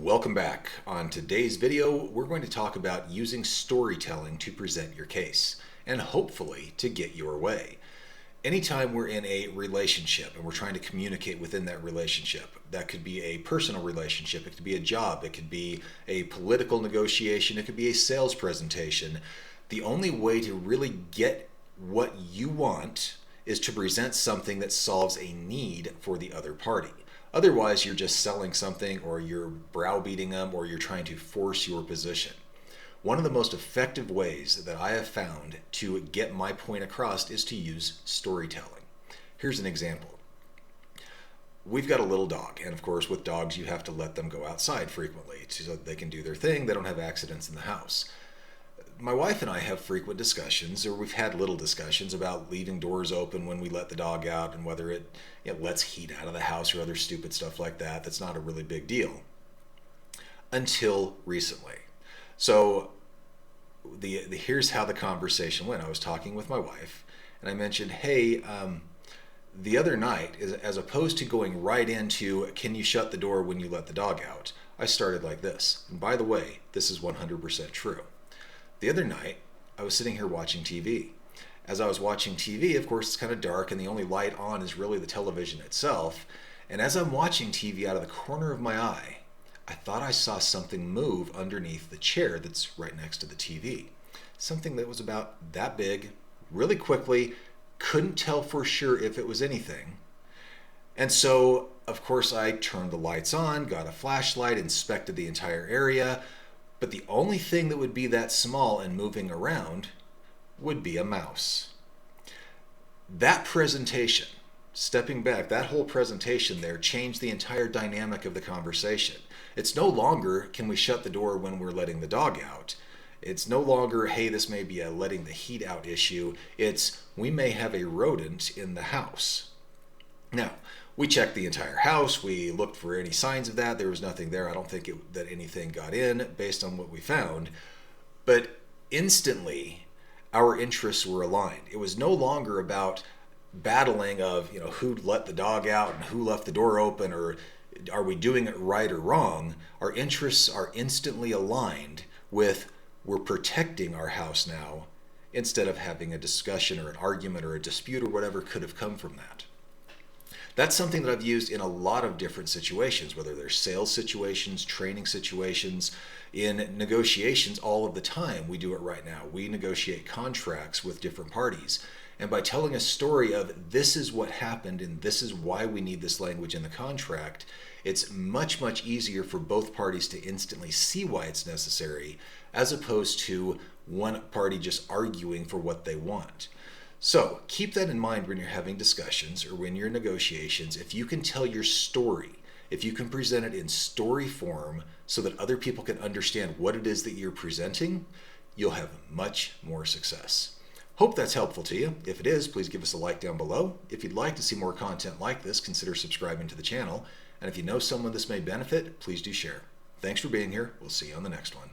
Welcome back. On today's video, we're going to talk about using storytelling to present your case and hopefully to get your way. Anytime we're in a relationship and we're trying to communicate within that relationship, that could be a personal relationship, it could be a job, it could be a political negotiation, it could be a sales presentation. The only way to really get what you want is to present something that solves a need for the other party. Otherwise, you're just selling something, or you're browbeating them, or you're trying to force your position. One of the most effective ways that I have found to get my point across is to use storytelling. Here's an example. We've got a little dog, and of course with dogs you have to let them go outside frequently so that they can do their thing, they don't have accidents in the house. My wife and I have frequent discussions, or we've had little discussions about leaving doors open when we let the dog out and whether it lets heat out of the house or other stupid stuff like that. That's not a really big deal. Until recently. So here's how the conversation went. I was talking with my wife and I mentioned, hey, the other night, as opposed to going right into, can you shut the door when you let the dog out? I started like this. And by the way, this is 100% true. The other night, I was sitting here watching TV. As I was watching TV, of course, it's kind of dark and the only light on is really the television itself. And as I'm watching TV out of the corner of my eye, I thought I saw something move underneath the chair that's right next to the TV. Something that was about that big, really quickly, couldn't tell for sure if it was anything. And so, of course, I turned the lights on, got a flashlight, inspected the entire area. But the only thing that would be that small and moving around would be a mouse. That presentation, stepping back, that whole presentation there changed the entire dynamic of the conversation. It's no longer, can we shut the door when we're letting the dog out? It's no longer, hey, this may be a letting the heat out issue. It's, we may have a rodent in the house. Now, we checked the entire house. We looked for any signs of that. There was nothing there. I don't think that anything got in based on what we found. But instantly, our interests were aligned. It was no longer about battling of, who let the dog out and who left the door open, or are we doing it right or wrong. Our interests are instantly aligned with, we're protecting our house now, instead of having a discussion or an argument or a dispute or whatever could have come from that. That's something that I've used in a lot of different situations, whether they're sales situations, training situations, in negotiations all of the time. We do it right now. We negotiate contracts with different parties. And by telling a story of this is what happened and this is why we need this language in the contract, it's much, much easier for both parties to instantly see why it's necessary, as opposed to one party just arguing for what they want. So keep that in mind when you're having discussions or when you're in negotiations. If you can tell your story, if you can present it in story form so that other people can understand what it is that you're presenting, you'll have much more success. Hope that's helpful to you. If it is, please give us a like down below. If you'd like to see more content like this, consider subscribing to the channel. And if you know someone this may benefit, please do share. Thanks for being here. We'll see you on the next one.